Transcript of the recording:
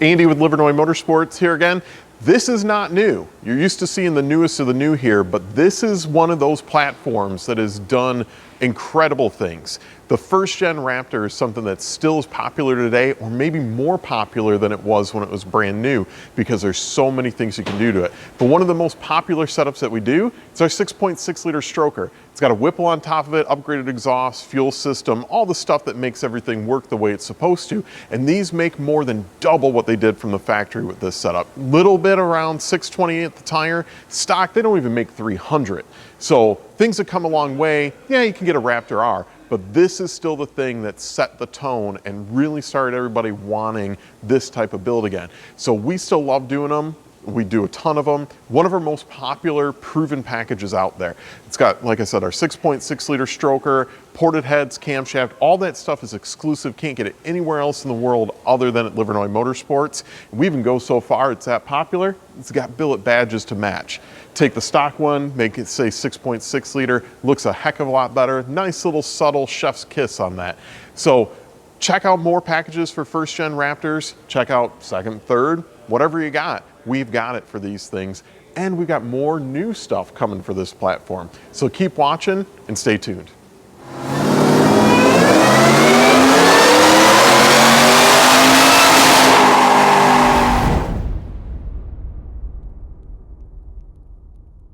Andy with Livernois Motorsports here again. This is not new. You're used to seeing the newest of the new here, but this is one of those platforms that has done incredible things. The first gen Raptor is something that still is popular today, or maybe more popular than it was when it was brand new, because there's so many things you can do to it. But one of the most popular setups that we do is our 6.6 liter stroker. It's got a Whipple on top of it, upgraded exhaust, fuel system, all the stuff that makes everything work the way it's supposed to. And these make more than double what they did from the factory with this setup. Little bit around 628 at the tire. Stock, they don't even make 300. So things have come a long way. Yeah, you can get a Raptor R, but this is still the thing that set the tone and really started everybody wanting this type of build again. So we still love doing them. We do a ton of them. One of our most popular proven packages out there. It's got, like I said, our 6.6 liter stroker, ported heads, camshaft, all that stuff is exclusive. Can't get it anywhere else in the world other than at Livernois Motorsports. We even go so far, it's that popular, it's got billet badges to match. Take the stock one, make it say 6.6 liter, looks a heck of a lot better. Nice little subtle chef's kiss on that. So check out more packages for first gen Raptors. Check out second, third, whatever you got. We've got it for these things, and we've got more new stuff coming for this platform. So keep watching and stay tuned.